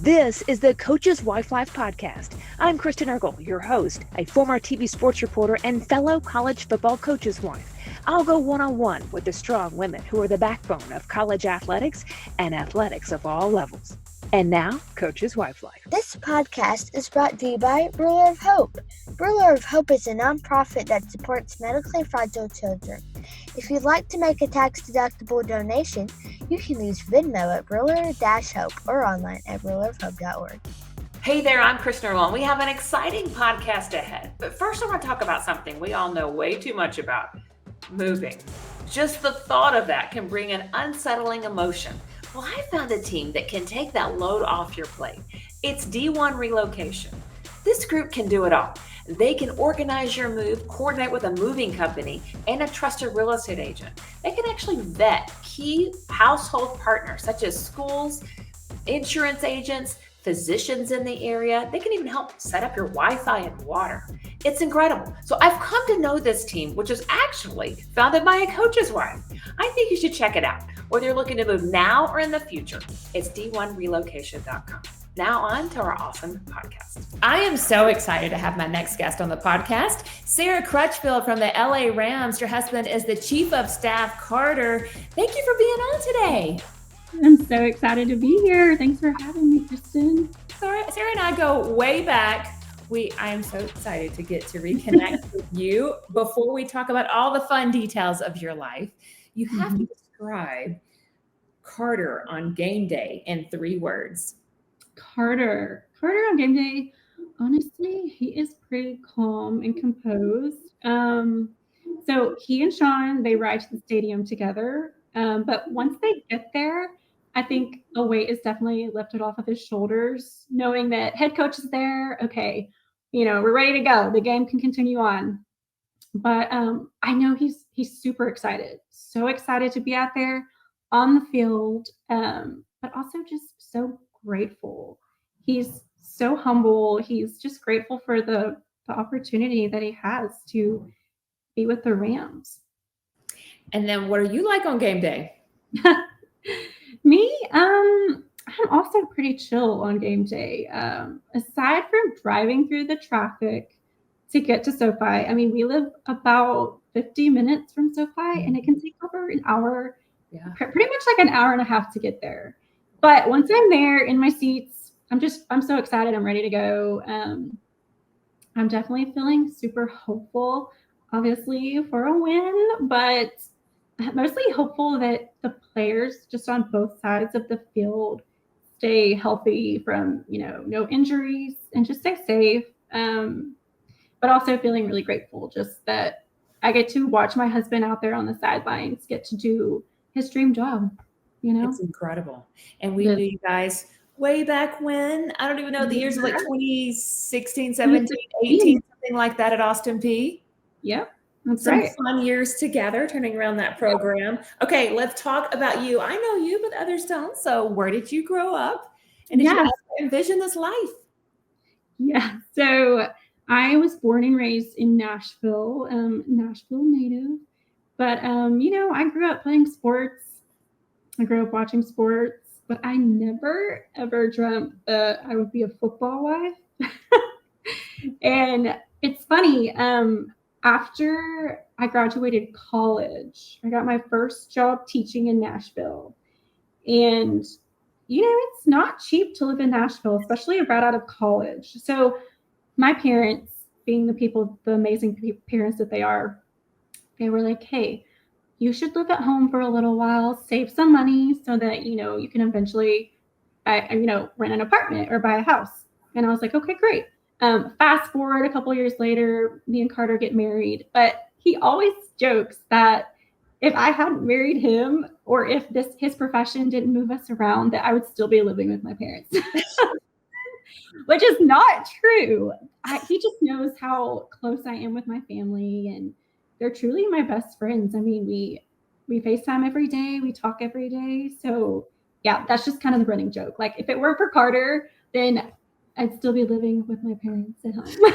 This is the Coach's Wife Life podcast. I'm Kristen Eargle, your host, a former TV sports reporter and fellow college football coach's wife. I'll go one-on-one with the strong women who are the backbone of college athletics and athletics of all levels. And now, Coach's Wife Life. This podcast is brought to you by Ruler of Hope. Ruler of Hope is a nonprofit that supports medically fragile children. If you'd like to make a tax-deductible donation, you can use Venmo at Ruler-Hope or online at rulerofhope.org. Hey there, I'm Kristen Eargle, and we have an exciting podcast ahead. But first, I want to talk about something we all know way too much about: moving. Just the thought of that can bring an unsettling emotion. Well, I found a team that can take that load off your plate. It's D1 Relocation. This group can do it all. They can organize your move, coordinate with a moving company, and a trusted real estate agent. They can actually vet key household partners such as schools, insurance agents, physicians in the area. They can even help set up your Wi-Fi and water. It's incredible. So I've come to know this team, which is actually founded by a coach's wife. I think you should check it out. Whether you're looking to move now or in the future, it's d1relocation.com. Now on to our awesome podcast. I am so excited to have my next guest on the podcast, Sarah Crutchfield from the LA Rams. Your husband is the Chief of Staff, Carter. Thank you for being on today. I'm so excited to be here. Thanks for having me, Kristen. Sarah and I go way back. I am so excited to get to reconnect with you. Before we talk about all the fun details of your life, you have to describe Carter on game day in 3 words. Carter on game day, honestly, he is pretty calm and composed. So he and Sean, they ride to the stadium together. But once they get there, I think a weight is definitely lifted off of his shoulders, knowing that head coach is there. Okay, we're ready to go. The game can continue on. But I know he's super excited, so excited to be out there on the field, but also just so grateful. He's so humble. He's just grateful for the opportunity that he has to be with the Rams. And then what are you like on game day? Me, I'm also pretty chill on game day. Aside from driving through the traffic to get to SoFi, I mean, we live about 50 minutes from SoFi, and it can take over an hour, pretty much like an hour and a half to get there. But once I'm there in my seats, I'm so excited. I'm ready to go. I'm definitely feeling super hopeful, obviously, for a win, but mostly hopeful that the players just on both sides of the field stay healthy from, no injuries and just stay safe. But also feeling really grateful just that I get to watch my husband out there on the sidelines get to do his dream job. It's incredible. And we knew you guys way back when. I don't even know, the years of like 2016, 17, 18, something like that at Austin P. Yep. That's Some right. fun years together turning around that program. Okay, let's talk about you. I know you, but others don't. So where did you grow up? And did you envision this life? Yeah. So I was born and raised in Nashville, Nashville native. But, I grew up playing sports. I grew up watching sports, but I never, ever dreamt that I would be a football wife. And it's funny. After I graduated college, I got my first job teaching in Nashville. And, it's not cheap to live in Nashville, especially right out of college. So my parents, being the amazing parents that they are, they were like, hey, you should live at home for a little while, save some money so that, you can eventually, rent an apartment or buy a house. And I was like, okay, great. Fast forward a couple years later, me and Carter get married, but he always jokes that if I hadn't married him or if his profession didn't move us around, that I would still be living with my parents, which is not true. He just knows how close I am with my family, and they're truly my best friends. I mean, we FaceTime every day, we talk every day. So yeah, that's just kind of the running joke. Like if it weren't for Carter, then I'd still be living with my parents at home.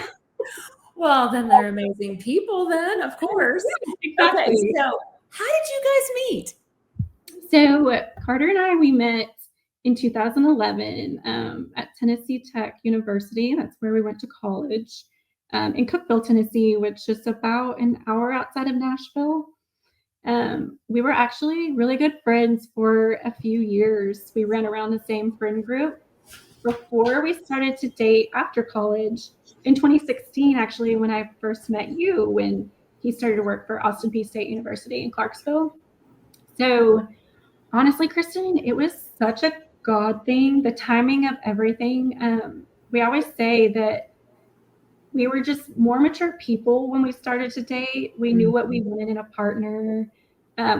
Well, then they're amazing people then, of course. Exactly. Okay, so how did you guys meet? So Carter and I, we met in 2011 at Tennessee Tech University. That's where we went to college, in Cookeville, Tennessee, which is about an hour outside of Nashville. We were actually really good friends for a few years. We ran around the same friend group before we started to date after college in 2016, actually, when I first met you, when he started to work for Austin Peay State University in Clarksville. So honestly, Kristen, it was such a God thing, the timing of everything. We always say that we were just more mature people when we started to date. We knew what we wanted in a partner.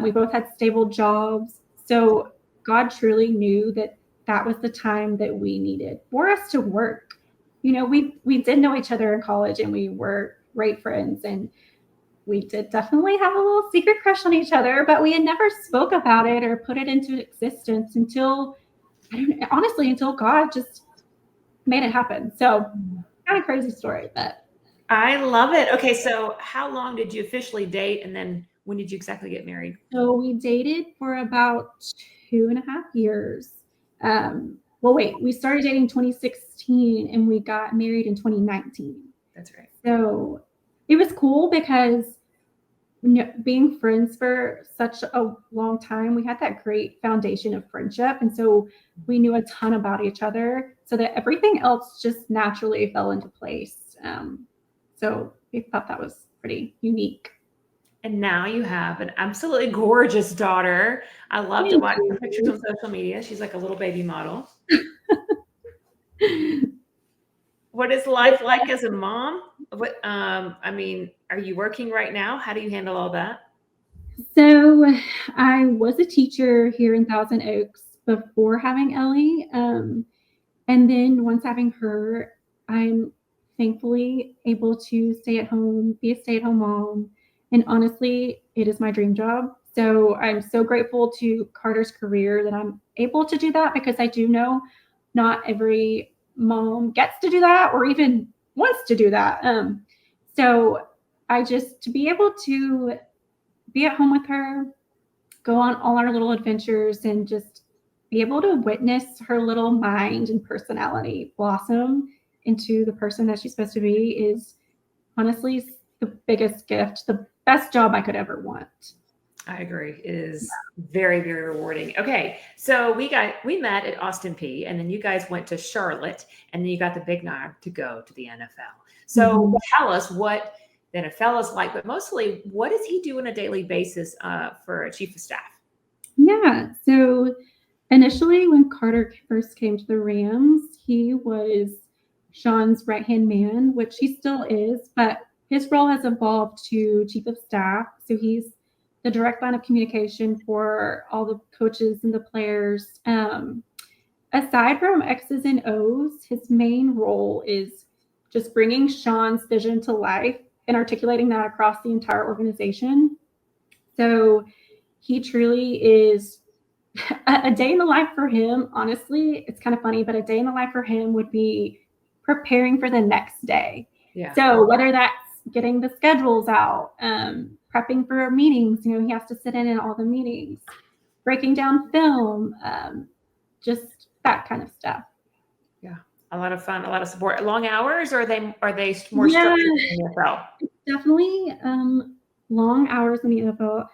We both had stable jobs. So God truly knew that that was the time that we needed for us to work. You know, we did know each other in college and we were great friends, and we did definitely have a little secret crush on each other, but we had never spoke about it or put it into existence until, honestly, until God just made it happen. So kind of crazy story, but I love it. Okay, so how long did you officially date, and then when did you exactly get married? so we dated for about 2.5 years. Well, wait, we started dating 2016 and we got married in 2019. That's right. So it was cool because being friends for such a long time, we had that great foundation of friendship. And so we knew a ton about each other so that everything else just naturally fell into place. So we thought that was pretty unique. And now you have an absolutely gorgeous daughter. I love to Thank watch her pictures you. on social media. She's like a little baby model. What is life like as a mom? I mean, are you working right now? How do you handle all that? So I was a teacher here in Thousand Oaks before having Ellie. And then once having her, I'm thankfully able to stay at home, be a stay-at-home mom. And honestly, it is my dream job. So I'm so grateful to Carter's career that I'm able to do that, because I do know not every mom gets to do that or even wants to do that. So I just, to be able to be at home with her, go on all our little adventures, and just be able to witness her little mind and personality blossom into the person that she's supposed to be is honestly the biggest gift, the best job I could ever want. I agree. It is very, very rewarding. Okay, so we met at Austin Peay, and then you guys went to Charlotte, and then you got the big nod to go to the NFL. So tell us what the NFL is like, but mostly, what does he do on a daily basis for a chief of staff? Yeah. So initially, when Carter first came to the Rams, he was Sean's right-hand man, which he still is, but his role has evolved to chief of staff. So he's the direct line of communication for all the coaches and the players. Aside from X's and O's, his main role is just bringing Sean's vision to life and articulating that across the entire organization. So he truly is a day in the life for him. Honestly, it's kind of funny, but a day in the life for him would be preparing for the next day. Yeah. So whether that's getting the schedules out, prepping for meetings, he has to sit in all the meetings, breaking down film, just that kind of stuff. Yeah. A lot of fun, a lot of support. Long hours, or are they more structured in the NFL? Definitely long hours in the NFL.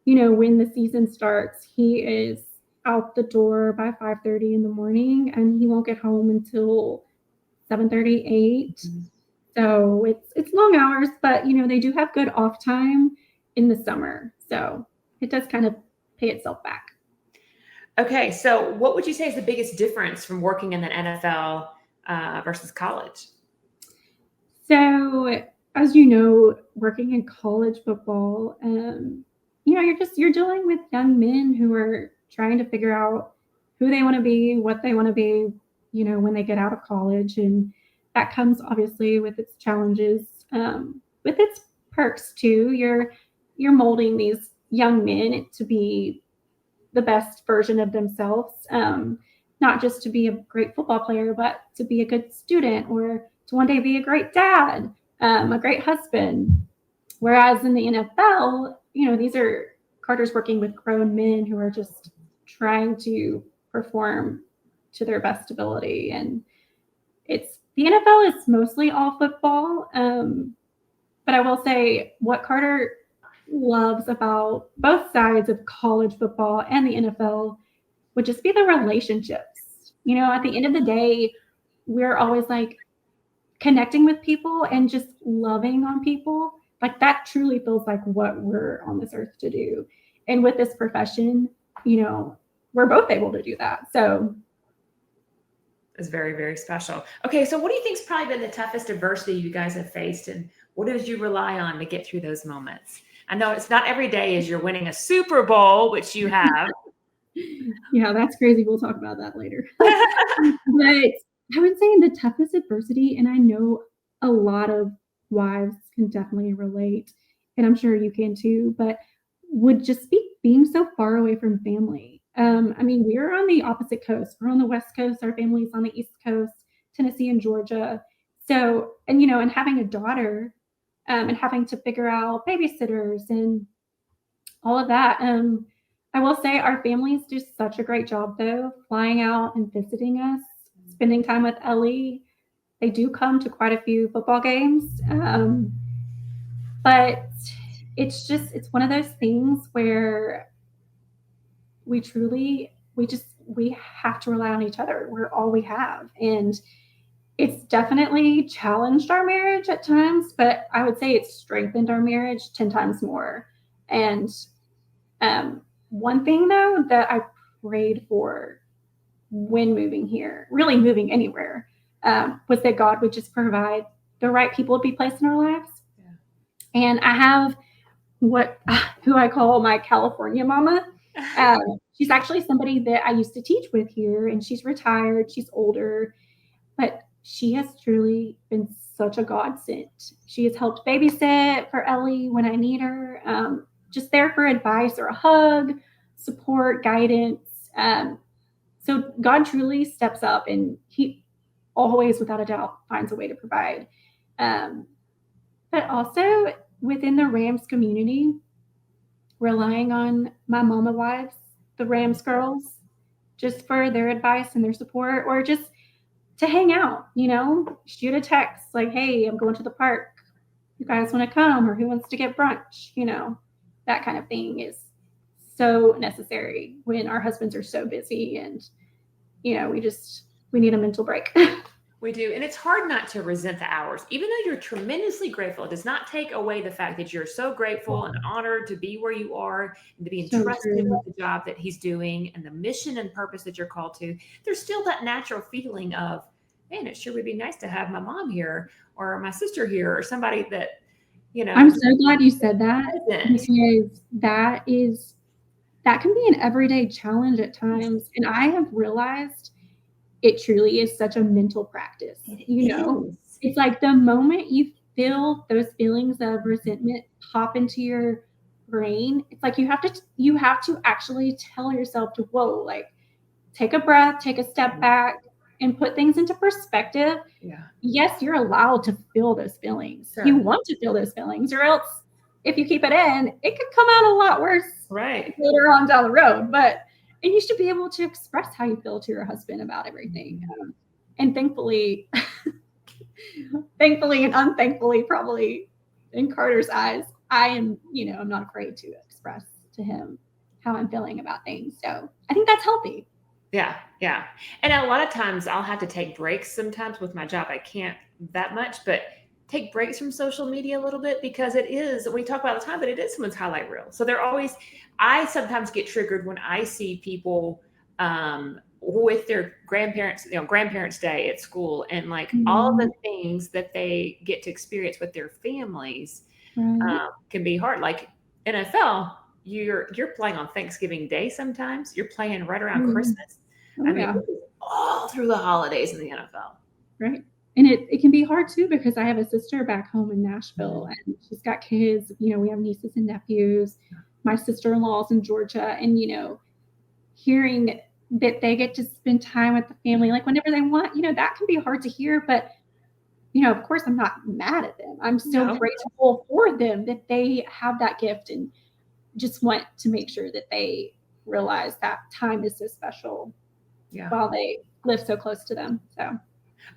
When the season starts, he is out the door by 5:30 in the morning, and he won't get home until 7:30, 8. Mm-hmm. So it's long hours, but they do have good off time in the summer. So it does kind of pay itself back. Okay, so what would you say is the biggest difference from working in the NFL versus college? So, as you know, working in college football, you're dealing with young men who are trying to figure out who they want to be, what they want to be, when they get out of college. And that comes obviously with its challenges, with its perks too. You're molding these young men to be the best version of themselves, not just to be a great football player, but to be a good student, or to one day be a great dad, a great husband. Whereas in the NFL, these are Carter's working with grown men who are just trying to perform to their best ability. And the NFL is mostly all football. But I will say what Carter loves about both sides of college football and the NFL would just be the relationships. At the end of the day, we're always like connecting with people and just loving on people. Like that truly feels like what we're on this earth to do. And with this profession, we're both able to do that. So it's very, very special. Okay, so what do you think's probably been the toughest adversity you guys have faced, and what did you rely on to get through those moments? I know it's not every day as you're winning a Super Bowl, which you have. Yeah, that's crazy. We'll talk about that later. But I would say the toughest adversity, and I know a lot of wives can definitely relate, and I'm sure you can too, but would just be being so far away from family. We're on the opposite coast. We're on the West Coast. Our family's on the East Coast, Tennessee and Georgia. So, and having a daughter, and having to figure out babysitters and all of that. I will say our families do such a great job, though, flying out and visiting us, spending time with Ellie. They do come to quite a few football games. But it's one of those things where we have to rely on each other. We're all we have. And it's definitely challenged our marriage at times, but I would say it's strengthened our marriage 10 times more. And one thing, though, that I prayed for when moving here, really moving anywhere, was that God would just provide the right people to be placed in our lives. Yeah. And I have who I call my California mama. She's actually somebody that I used to teach with here, and she's retired. She's older, but she has truly been such a godsend. She has helped babysit for Ellie when I need her, just there for advice or a hug, support, guidance. So God truly steps up, and he always, without a doubt, finds a way to provide. But also within the Rams community, relying on my mama wives, the Rams girls, just for their advice and their support, or just to hang out, shoot a text like, hey, I'm going to the park. You guys want to come, or who wants to get brunch? That kind of thing is so necessary when our husbands are so busy, and, we need a mental break. We do. And it's hard not to resent the hours. Even though you're tremendously grateful, it does not take away the fact that you're so grateful and honored to be where you are and to be entrusted with the job that he's doing and the mission and purpose that you're called to. There's still that natural feeling of, man, it sure would be nice to have my mom here or my sister here or somebody that, I'm so glad you said that, because that can be an everyday challenge at times. And I have realized it truly is such a mental practice. It's like the moment you feel those feelings of resentment pop into your brain, it's like you have to actually tell yourself to, whoa, like take a breath, take a step back, and put things into perspective. Yeah. Yes, you're allowed to feel those feelings. Sure. You want to feel those feelings, or else if you keep it in, it could come out a lot worse later on down the road. And you should be able to express how you feel to your husband about everything. And thankfully and unthankfully, probably in Carter's eyes, I am, I'm not afraid to express to him how I'm feeling about things. So I think that's healthy. Yeah. Yeah. And a lot of times I'll have to take breaks sometimes with my job. I can't that much, but take breaks from social media a little bit, because we talk about all the time, but it is someone's highlight reel. So I sometimes get triggered when I see people with their grandparents, grandparents' day at school, and like all the things that they get to experience with their families can be hard. Like NFL, you're playing on Thanksgiving Day sometimes. You're playing right around Christmas. All through the holidays in the NFL. Right. And it can be hard too, because I have a sister back home in Nashville, and she's got kids, we have nieces and nephews. My sister-in-law's in Georgia, and, hearing that they get to spend time with the family, like whenever they want, that can be hard to hear, but, of course I'm not mad at them. I'm so grateful for them that they have that gift, and just want to make sure that they realize that time is so special while they live so close to them. So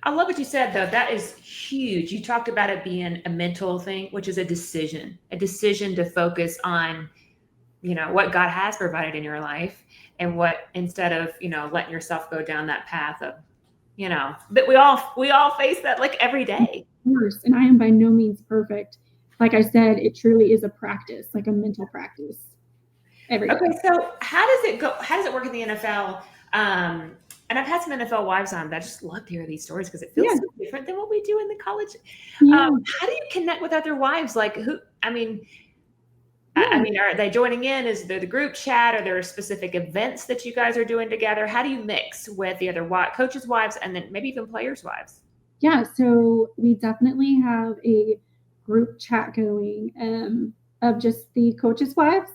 I love what you said, though. That is huge. You talked about it being a mental thing, which is a decision to focus on, what God has provided in your life, and what, instead of, letting yourself go down that path of, but we all face that like every day. Of course, and I am by no means perfect. Like I said, it truly is a practice, like a mental practice every day. Okay, so how does it go? How does it work in the NFL? And I've had some NFL wives on, but I just love to hear these stories because it feels so different than what we do in the college. Yeah. How do you connect with other wives? Like who? I mean, are they joining in? Is there the group chat? Are there specific events that you guys are doing together? How do you mix with the other coaches' wives and then maybe even players' wives? Yeah, so we definitely have a group chat going of just the coaches' wives,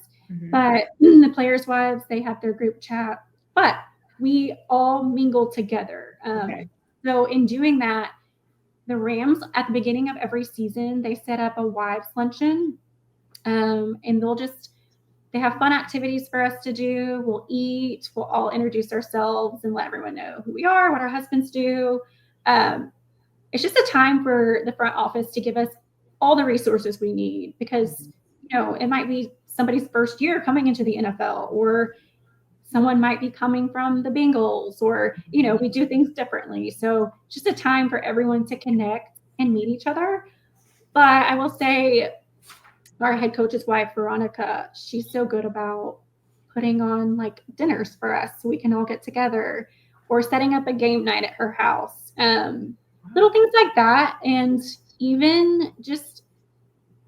but the players' wives, they have their group chat, but we all mingle together. So in doing that, the Rams at the beginning of every season, they set up a wives luncheon, and they have fun activities for us to do. We'll eat, we'll all introduce ourselves and let everyone know who we are, what our husbands do. It's just a time for the front office to give us all the resources we need because, it might be somebody's first year coming into the NFL, or someone might be coming from the Bengals, or, we do things differently. So just a time for everyone to connect and meet each other. But I will say our head coach's wife, Veronica, she's so good about putting on like dinners for us so we can all get together, or setting up a game night at her house. Little things like that. And even just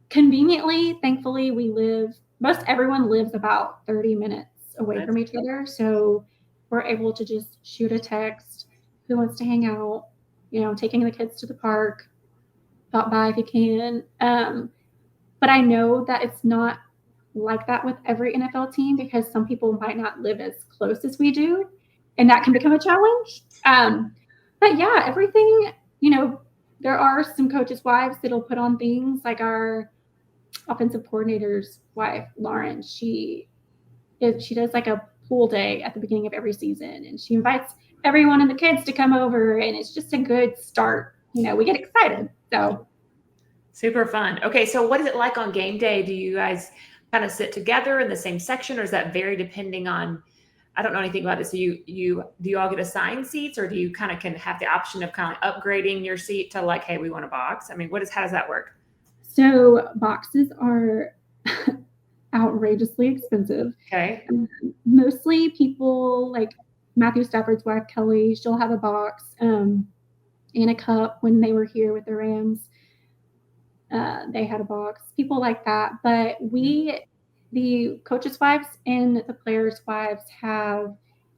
conveniently, thankfully, most everyone lives about 30 minutes away from each other. So we're able to just shoot a text, who wants to hang out, taking the kids to the park, stop by if you can. But I know that it's not like that with every NFL team because some people might not live as close as we do, and that can become a challenge. But yeah, everything, there are some coaches' wives that'll put on things, like our offensive coordinator's wife, Lauren. She does like a pool day at the beginning of every season, and she invites everyone and the kids to come over, and it's just a good start. We get excited. So super fun. Okay, so what is it like on game day? Do you guys kind of sit together in the same section, or is that vary depending on? I don't know anything about this. So do you all get assigned seats, or do you kind of can have the option of kind of upgrading your seat to like, hey, we want a box? I mean, how does that work? So boxes are outrageously expensive. Okay. Mostly people like Matthew Stafford's wife, Kelly, she'll have a box and a cup. When they were here with the Rams, they had a box. People like that. But the coaches' wives and the players' wives have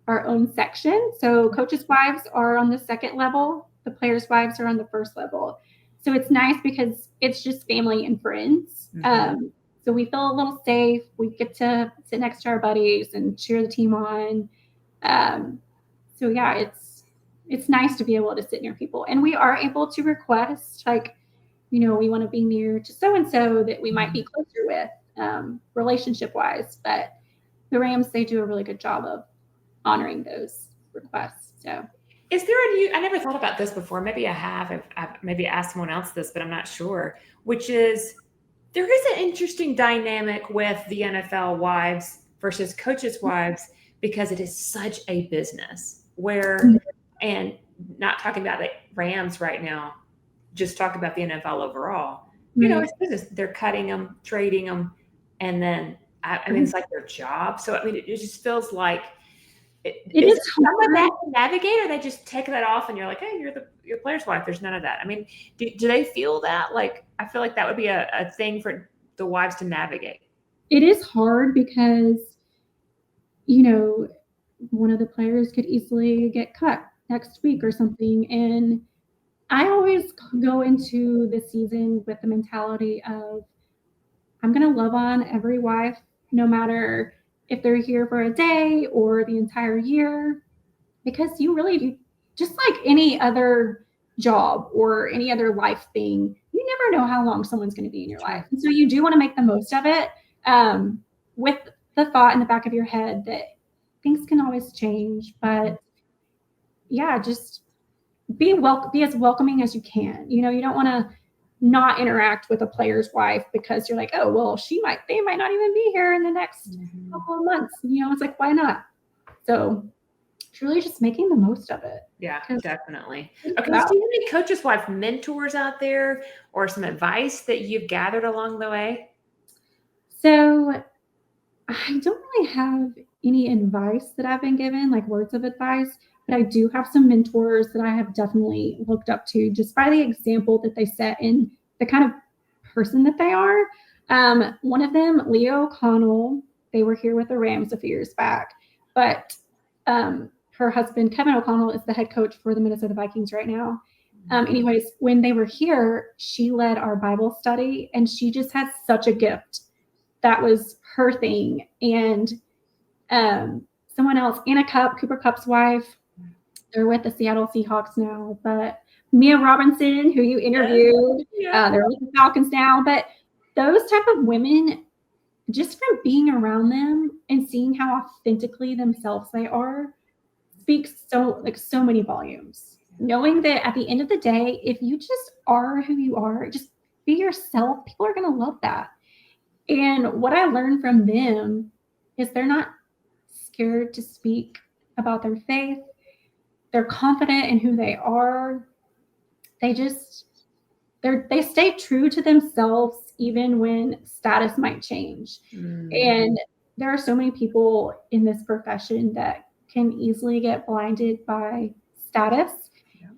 our own section. So coaches' wives are on the second level. The players' wives are on the first level. So it's nice because it's just family and friends. So we feel a little safe. We get to sit next to our buddies and cheer the team on. So yeah, it's nice to be able to sit near people. And we are able to request, like, we want to be near to so-and-so that we might be closer with relationship-wise. But the Rams, they do a really good job of honoring those requests. So is there I never thought about this before. Maybe I have. I've maybe asked someone else this, but I'm not sure, which is there is an interesting dynamic with the NFL wives versus coaches' wives because it is such a business and not talking about the Rams right now, just talk about the NFL overall. It's business. They're cutting them, trading them, and then I mean, it's like their job. So I mean, it just feels like it is some of that to navigate, or they just take that off, and you're like, hey, you're player's wife. There's none of that. I mean, do they feel that? Like, I feel like that would be a thing for the wives to navigate. It is hard because, one of the players could easily get cut next week or something. And I always go into the season with the mentality of, I'm going to love on every wife, no matter if they're here for a day or the entire year, because you really do, just like any other job or any other life thing, you never know how long someone's going to be in your life. And so you do want to make the most of it, with the thought in the back of your head that things can always change. But just be as welcoming as you can. You don't want to not interact with a player's wife because you're like, oh, well, they might not even be here in the next couple of months. It's like, why not? So truly just making the most of it. Yeah, definitely. Okay, so do you have any coaches' wife mentors out there or some advice that you've gathered along the way? So I don't really have any advice that I've been given, like words of advice, but I do have some mentors that I have definitely looked up to just by the example that they set and the kind of person that they are. One of them, Leo O'Connell, they were here with the Rams a few years back, but her husband, Kevin O'Connell, is the head coach for the Minnesota Vikings right now. Anyways, when they were here, she led our Bible study, and she just had such a gift. That was her thing. And someone else, Cooper Kupp's wife, they're with the Seattle Seahawks now, but Mia Robinson, who you interviewed, they're with the Falcons now. But those type of women, just from being around them and seeing how authentically themselves they are, speaks so many volumes. Knowing that at the end of the day, if you just are who you are, just be yourself, people are going to love that. And what I learned from them is they're not scared to speak about their faith. They're confident in who they are. They stay true to themselves even when status might change. And there are so many people in this profession that can easily get blinded by status.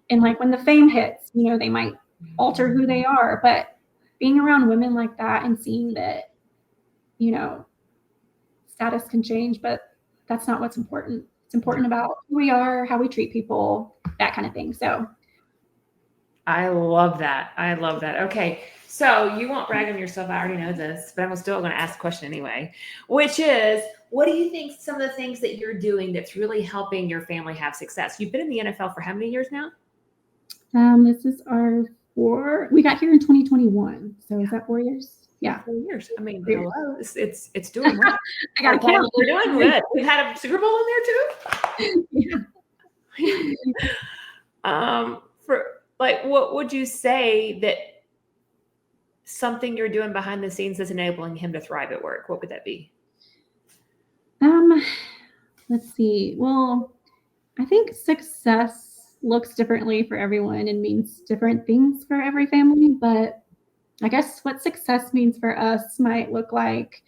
And like when the fame hits, they might alter who they are. But being around women like that and seeing that, status can change, but that's not what's important. It's important about who we are, how we treat people, that kind of thing. So I love that. Okay. So you won't brag on yourself. I already know this, but I'm still going to ask the question anyway, which is, what do you think some of the things that you're doing that's really helping your family have success? You've been in the NFL for how many years now? This is we got here in 2021. So is that 4 years? Yeah, 4 years. I mean, hello, it's doing well. I got to count. We're doing good. We've had a Super Bowl in there too. What would you say that something you're doing behind the scenes is enabling him to thrive at work? What would that be? Let's see. Well, I think success looks differently for everyone and means different things for every family, but I guess what success means for us might look like,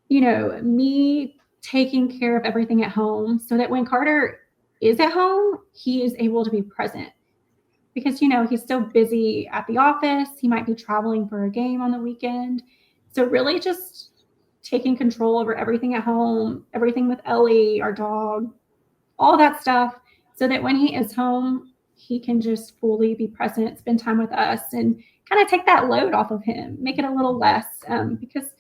me taking care of everything at home so that when Carter is at home, he is able to be present. Because, he's so busy at the office. He might be traveling for a game on the weekend. So really just taking control over everything at home, everything with Ellie, our dog, all that stuff, so that when he is home, he can just fully be present, spend time with us, and kind of take that load off of him, make it a little less, because,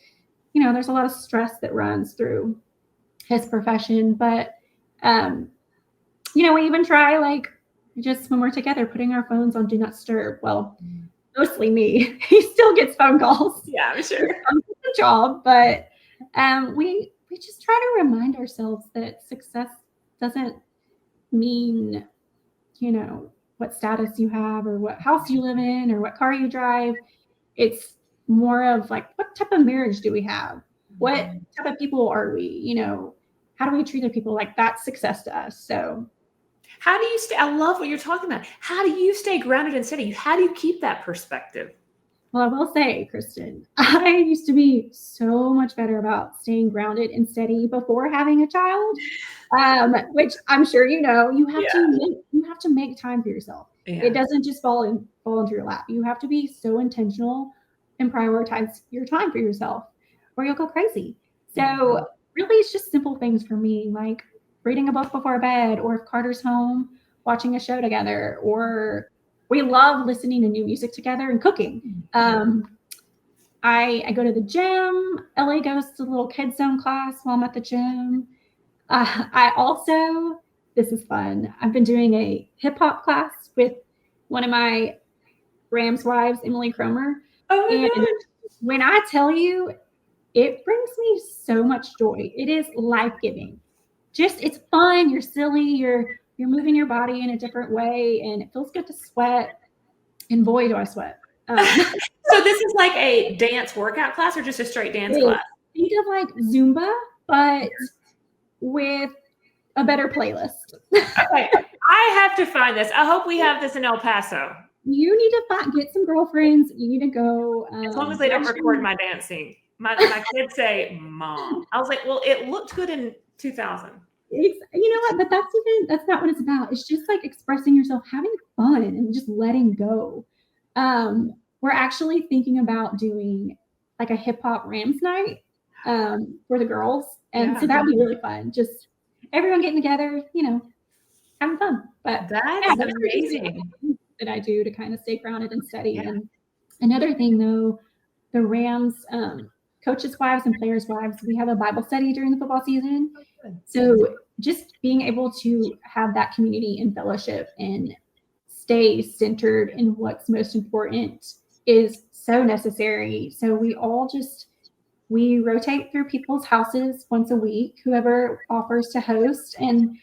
there's a lot of stress that runs through his profession. But, we even try, just when we're together, putting our phones on Do Not Disturb. Well, mostly me. He still gets phone calls. Yeah, I'm sure. It's a job, but we just try to remind ourselves that success doesn't mean, what status you have or what house you live in or what car you drive. It's more of what type of marriage do we have? What type of people are we? How do we treat other people? That's success to us. So how do you stay? I love what you're talking about. How do you stay grounded and steady? How do you keep that perspective? Well, I will say, Kristen, I used to be so much better about staying grounded and steady before having a child, which I'm sure you have to make time for yourself. Yeah. It doesn't just fall into your lap. You have to be so intentional and prioritize your time for yourself, or you'll go crazy. So really, it's just simple things for me, like reading a book before bed, or if Carter's home, watching a show together, or we love listening to new music together and cooking. I go to the gym. Ellie goes to the little kids zone class while I'm at the gym. I also, this is fun, I've been doing a hip hop class with one of my Rams wives, Emily Cromer. Oh, and when I tell you, it brings me so much joy. It is life-giving. It's fun. You're silly. You're You're moving your body in a different way, and it feels good to sweat. And boy, do I sweat. So this is like a dance workout class or just a straight dance class? Think of like Zumba, but with a better playlist. Okay, I have to find this. I hope we have this in El Paso. You need to get some girlfriends. You need to go. As long as they don't record my dancing. My kids say, Mom. I was like, well, it looked good in 2000. You know what? But that's not what it's about. It's just like expressing yourself, having fun, and just letting go. We're actually thinking about doing like a hip hop Rams night for the girls. And so that would be really fun. Just everyone getting together, having fun. But that's amazing. That I do to kind of stay grounded and steady. Yeah. And another thing though, the Rams coaches' wives and players' wives, we have a Bible study during the football season. So just being able to have that community and fellowship and stay centered in what's most important is so necessary. So we rotate through people's houses once a week, whoever offers to host. And,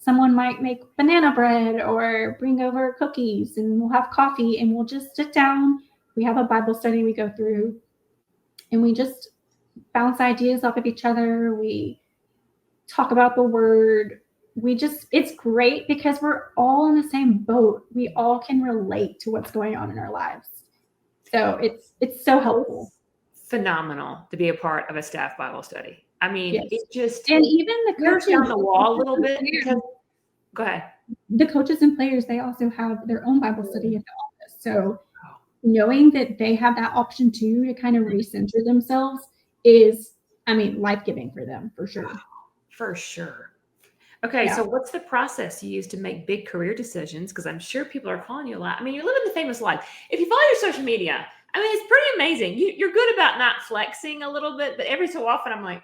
someone might make banana bread or bring over cookies, and we'll have coffee, and we'll just sit down. We have a Bible study we go through, and we just bounce ideas off of each other. We talk about the word. It's great because we're all in the same boat. We all can relate to what's going on in our lives. So it's so helpful. Phenomenal to be a part of a staff Bible study. I mean, yes. It just, and even the coaches on the wall a little bit. Because, go ahead. The coaches and players, they also have their own Bible study at the office. So knowing that they have that option too to kind of recenter themselves is, life-giving for them, for sure. For sure. Okay, so what's the process you use to make big career decisions? Because I'm sure people are calling you a lot. You're living the famous life. If you follow your social media, it's pretty amazing. You're good about not flexing a little bit, but every so often I'm like,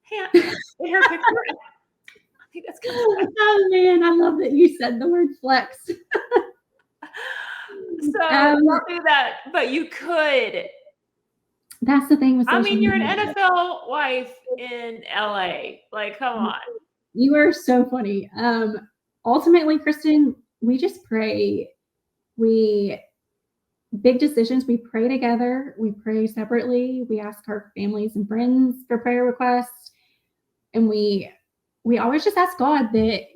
hey, in her picture, I think that's kind of oh man, I love that you said the word flex. So don't do that, but you could. That's the thing with social media. You're an NFL wife in LA. Like, come on. You are so funny. Ultimately, Kristen, we just pray. Big decisions, we pray together. We pray separately. We ask our families and friends for prayer requests. And we always just ask God that,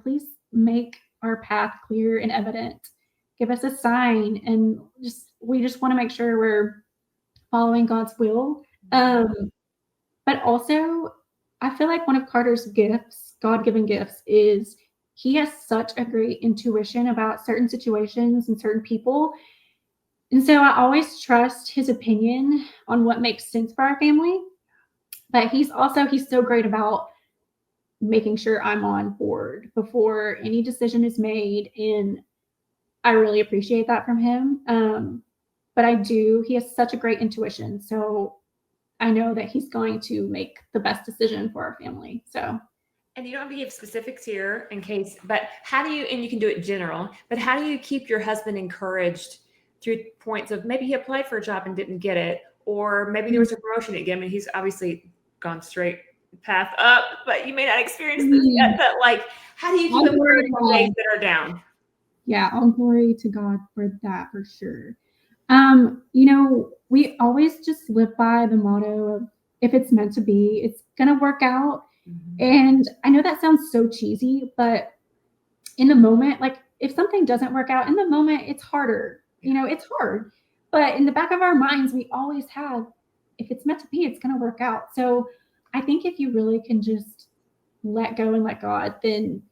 please make our path clear and evident. Give us a sign. And we just want to make sure we're following God's will. But also, I feel like one of Carter's gifts, God-given gifts, is he has such a great intuition about certain situations and certain people. And so I always trust his opinion on what makes sense for our family. But he's so great about making sure I'm on board before any decision is made. And I really appreciate that from him. But he has such a great intuition. So I know that he's going to make the best decision for our family. So. And you don't have to give specifics here in case, but how do you, and you can do it general, but how do you keep your husband encouraged through points of maybe he applied for a job and didn't get it, or maybe there was a promotion again, and he's obviously gone straight path up, but you may not experience this yet. But how do you keep him encouraged on days that are down? Yeah, all glory to God for that, for sure. We always just live by the motto of if it's meant to be, it's gonna work out. Mm-hmm. And I know that sounds so cheesy, but in the moment, if something doesn't work out in the moment, it's harder. It's hard. But in the back of our minds, we always have, if it's meant to be, it's going to work out. So I think if you really can just let go and let God, then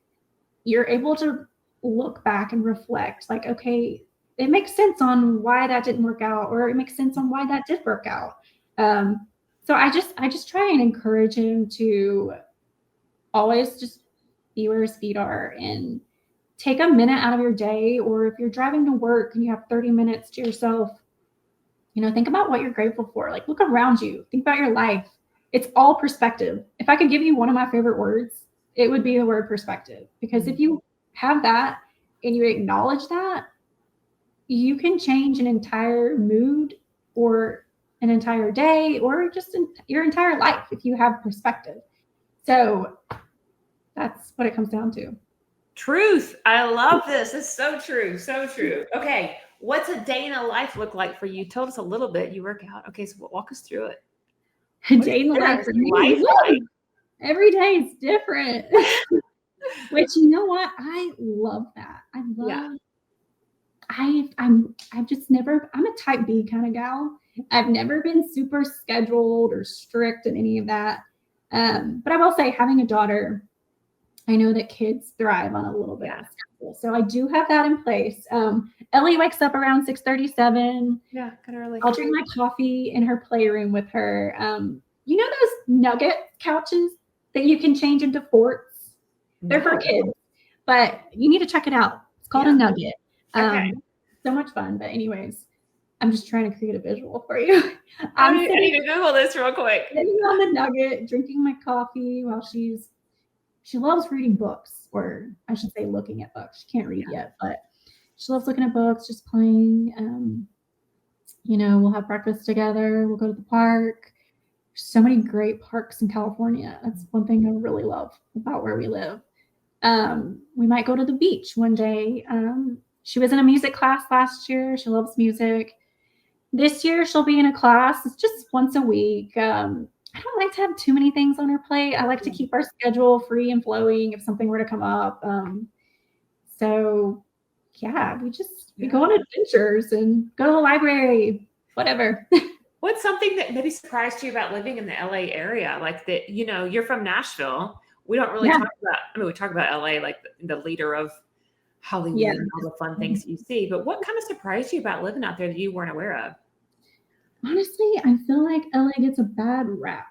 you're able to look back and reflect okay, it makes sense on why that didn't work out, or it makes sense on why that did work out. So I just try and encourage him to always just be where his feet are and take a minute out of your day, or if you're driving to work and you have 30 minutes to yourself, think about what you're grateful for. Look around you, think about your life. It's all perspective. If I could give you one of my favorite words, it would be the word perspective, because if you have that and you acknowledge that, you can change an entire mood or an entire day or just your entire life if you have perspective. So That's what it comes down to. Truth. I love this. It's so true. So true. Okay. What's a day in a life look like for you? You told us a little bit. You work out. Okay. So walk us through it. A day in the life for me. Life like? Every day is different. Which, you know what? I love that. I love I've just never, I'm a type B kind of gal. I've never been super scheduled or strict in any of that. But I will say, having a daughter, I know that kids thrive on a little bit of schedule. So I do have that in place. Ellie wakes up around 6:37. Yeah, kind of early. I'll drink my coffee in her playroom with her. You know those nugget couches that you can change into forts? They're for kids, but you need to check it out. It's called a nugget. Okay. So much fun. But anyways, I'm just trying to create a visual for you. I need to Google this real quick. Sitting on the nugget, drinking my coffee while she loves reading books, or I should say looking at books. She can't read yet, but she loves looking at books, just playing. We'll have breakfast together. We'll go to the park. There's so many great parks in California. That's one thing I really love about where we live. We might go to the beach one day. She was in a music class last year. She loves music. This year she'll be in a class. It's just once a week. I don't like to have too many things on her plate. I like to keep our schedule free and flowing if something were to come up. We go on adventures and go to the library, whatever. What's something that maybe surprised you about living in the LA area? Like that, you're from Nashville. We don't really talk about, we talk about LA like the leader of Hollywood and all the fun things you see. But what kind of surprised you about living out there that you weren't aware of? Honestly, I feel like LA gets a bad rap,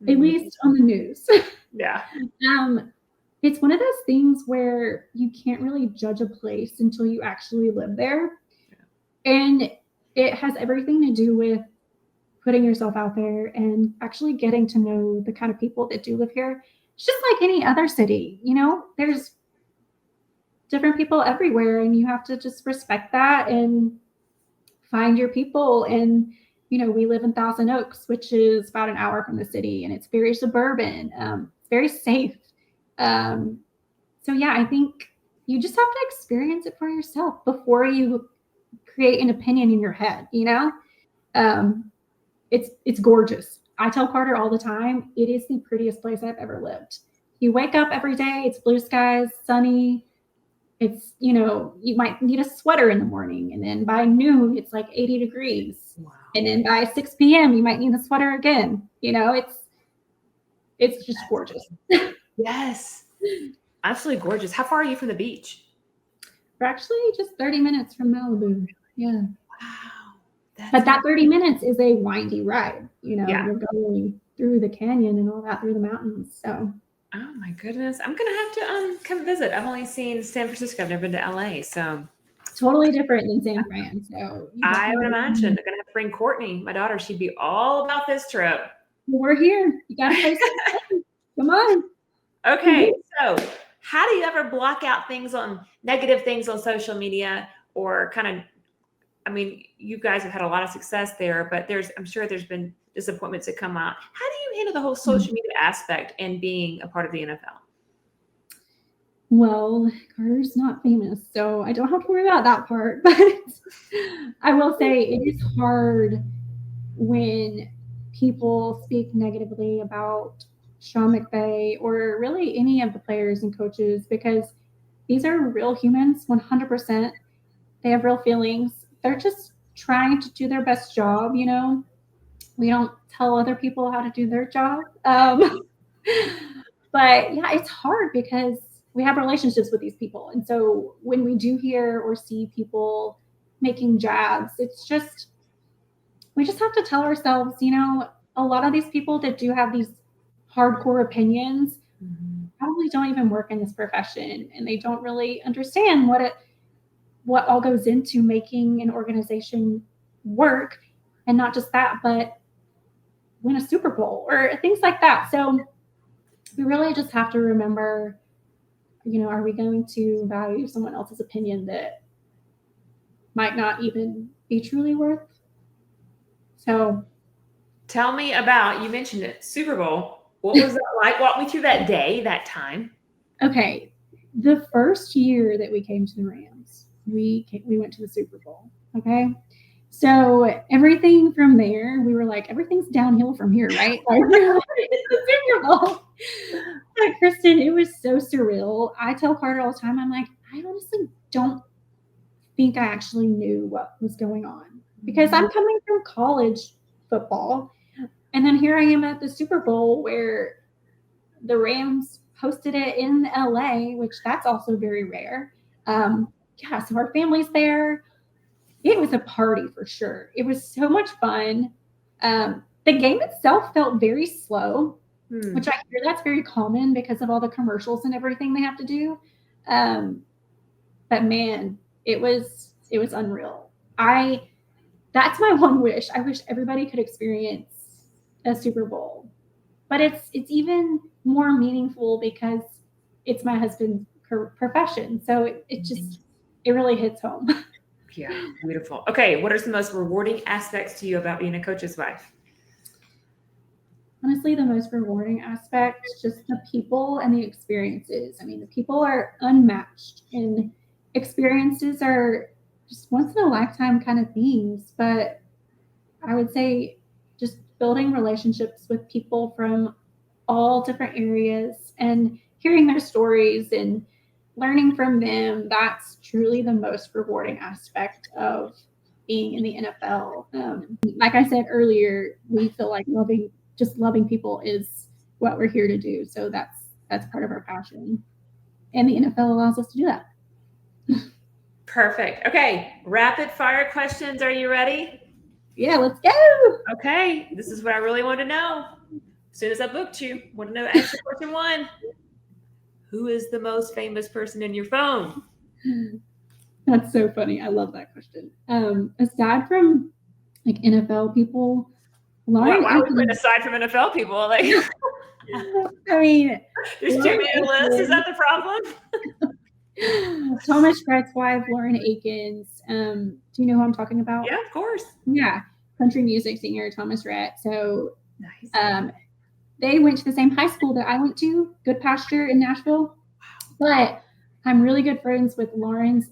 at least on the news. Yeah. It's one of those things where you can't really judge a place until you actually live there. Yeah. And it has everything to do with putting yourself out there and actually getting to know the kind of people that do live here. It's just like any other city, there's different people everywhere, and you have to just respect that and find your people. And, we live in Thousand Oaks, which is about an hour from the city, and it's very suburban. It's very safe. I think you just have to experience it for yourself before you create an opinion in your head, It's gorgeous. I tell Carter all the time, it is the prettiest place I've ever lived. You wake up every day, it's blue skies, sunny. It's, you might need a sweater in the morning, and then by noon, it's like 80 degrees. Wow. And then by 6 p.m., you might need a sweater again. It's just gorgeous. Yes. Absolutely gorgeous. How far are you from the beach? We're actually just 30 minutes from Malibu. Yeah. Wow. But that 30 minutes is a windy ride. You're going through the canyon and all that, through the mountains. So. Oh my goodness. I'm going to have to come visit. I've only seen San Francisco. I've never been to LA. So totally different than San Fran. So I would imagine they're going to have to bring Courtney, my daughter. She'd be all about this trip. We're here. You got to play some. Come on. Okay. So how do you ever block out negative things on social media, or you guys have had a lot of success there, but I'm sure there's been disappointments that come out. How do you handle the whole social media aspect and being a part of the NFL? Well, Carter's not famous, so I don't have to worry about that part. But I will say it is hard when people speak negatively about Sean McVay or really any of the players and coaches, because these are real humans, 100%. They have real feelings. They're just trying to do their best job, We don't tell other people how to do their job. But it's hard because we have relationships with these people. And so when we do hear or see people making jabs, we just have to tell ourselves, a lot of these people that do have these hardcore opinions probably don't even work in this profession, and they don't really understand what all goes into making an organization work. And not just that, but win a Super Bowl or things like that. So we really just have to remember, are we going to value someone else's opinion that might not even be truly worth? So tell me about, you mentioned it, Super Bowl. What was that like? Walk me through that day, that time. Okay, the first year that we came to the Rams, we went to the Super Bowl. Okay, so everything from there, we were like, everything's downhill from here, right? Like, it's the Super Bowl. But Kristen, it was so surreal. I tell Carter all the time, I'm like, I honestly don't think I actually knew what was going on because I'm coming from college football, and then here I am at the Super Bowl where the Rams hosted it in LA, which that's also very rare. Yeah, so our family's there. It was a party for sure. It was so much fun. The game itself felt very slow, which I hear that's very common because of all the commercials and everything they have to do. But man, it was unreal. That's my one wish. I wish everybody could experience a Super Bowl. But it's even more meaningful because it's my husband's profession. So it really hits home. Yeah, beautiful. Okay, what are some most rewarding aspects to you about being a coach's wife? Honestly, the most rewarding aspect, just the people and the experiences. I mean, the people are unmatched, and experiences are just once in a lifetime kind of things. But I would say just building relationships with people from all different areas and hearing their stories and learning from them, that's truly the most rewarding aspect of being in the NFL. Like I said earlier, we feel like loving people is what we're here to do. So that's part of our passion. And the NFL allows us to do that. Perfect. Okay, rapid fire questions. Are you ready? Yeah, let's go. Okay, this is what I really want to know. As soon as I booked you, want to know answer question 1. Who is the most famous person in your phone? That's so funny. I love that question. Aside from like NFL people, Lauren. Why are we putting aside from NFL people? Like, I mean, there's too many lists. Is that the problem? Thomas Brett's wife, Lauren Akins. Do you know who I'm talking about? Yeah, of course. Yeah, country music singer Thomas Rhett. So, nice. They went to the same high school that I went to, Good Pasture in Nashville. But I'm really good friends with Lauren's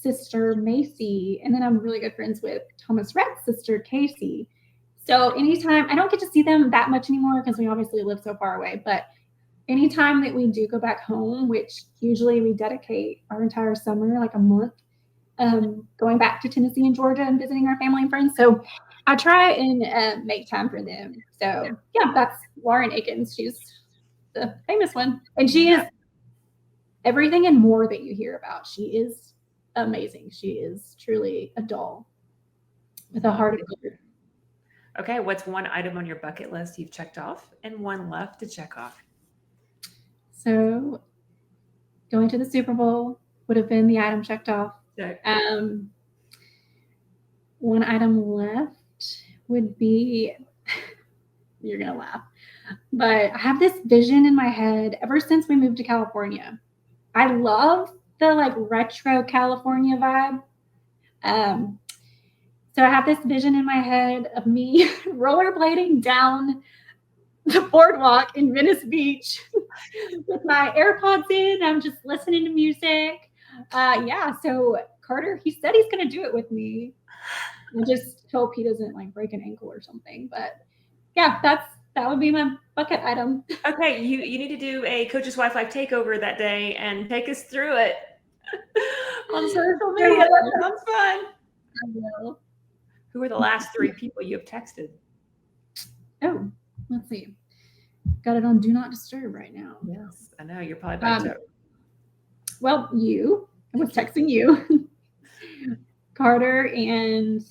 sister Macy, and then I'm really good friends with Thomas Rhett's sister Casey. So anytime, I don't get to see them that much anymore because we obviously live so far away, but anytime that we do go back home, which usually we dedicate our entire summer, like a month, going back to Tennessee and Georgia and visiting our family and friends. So I try and make time for them. So yeah, that's Lauren Akins. She's the famous one. And she is everything and more that you hear about. She is amazing. She is truly a doll with a heart of gold. Okay, what's one item on your bucket list you've checked off and one left to check off? So going to the Super Bowl would have been the item checked off. Check. One item left would be, you're going to laugh, but I have this vision in my head ever since we moved to California. I love the like retro California vibe. So I have this vision in my head of me rollerblading down the boardwalk in Venice Beach with my AirPods in. I'm just listening to music. So Carter, he said he's going to do it with me. I just hope he doesn't like break an ankle or something. But yeah, that would be my bucket item. Okay, you need to do a Coach's Wife Life takeover that day and take us through it on social media. That sounds fun. I will. Who are the last 3 people you have texted? Oh, let's see. Got it on Do Not Disturb right now. Yes, I know. You're probably about to. Well, I was texting you. Carter, and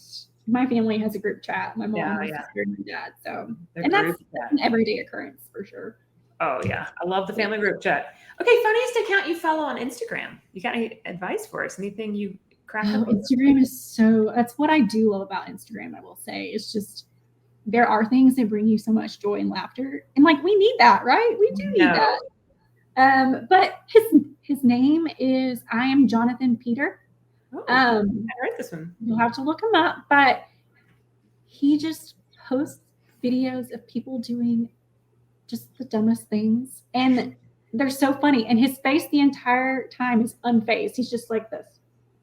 my family has a group chat. My mom, my sister, and my dad. So, and that's an everyday occurrence for sure. Oh yeah, I love the family group chat. Okay, funniest account you follow on Instagram. You got any advice for us? Anything you crack up? Instagram is that's what I do love about Instagram. I will say it's just there are things that bring you so much joy and laughter, and like we need that, right? We do need that. But his name is I am Jonathan Peter. I heard this one. You'll have to look him up, but he just posts videos of people doing just the dumbest things. And they're so funny. And his face the entire time is unfazed. He's just like this.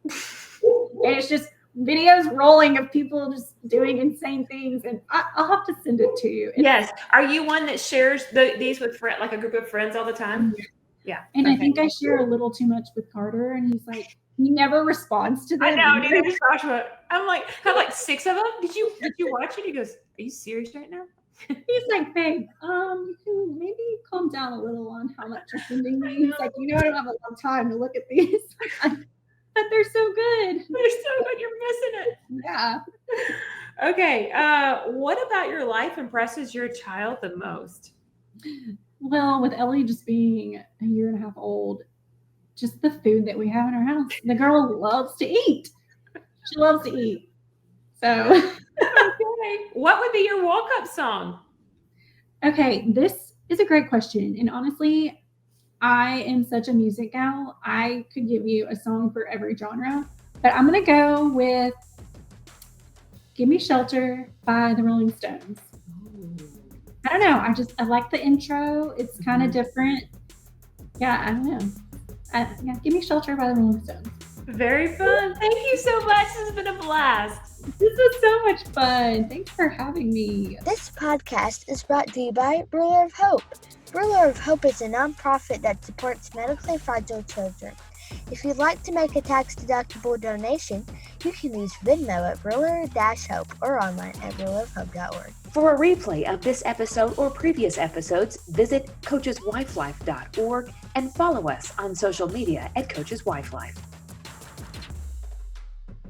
And it's just videos rolling of people just doing insane things. And I'll have to send it to you. Yes. Are you one that shares these with like a group of friends all the time? Yeah. And I think I share a little too much with Carter, and he's like, he never responds to them. I know, neither does Joshua. I'm like, I have like 6 of them. Did you watch it? He goes, are you serious right now? He's like, babe, you can maybe calm down a little on how much you're sending me. He's like, I don't have a lot of time to look at these. But they're so good. They're so good. You're missing it. Yeah. Okay. What about your life impresses your child the most? Well, with Ellie just being a year and a half old, just the food that we have in our house. The girl loves to eat. She loves to eat. So. Okay. What would be your walk-up song? Okay, this is a great question. And honestly, I am such a music gal. I could give you a song for every genre. But I'm going to go with Give Me Shelter by the Rolling Stones. I don't know. I like the intro. It's kind of different. Yeah, I don't know. Give Me Shelter by the Rolling Stones. Very fun. Thank you so much. This has been a blast. This was so much fun. Thanks for having me. This podcast is brought to you by Ruler of Hope. Ruler of Hope is a nonprofit that supports medically fragile children. If you'd like to make a tax-deductible donation, you can use Venmo at Ruler-Hope or online at rulerofhope.org. For a replay of this episode or previous episodes, visit coacheswifelife.org and follow us on social media at Coaches Wife Life.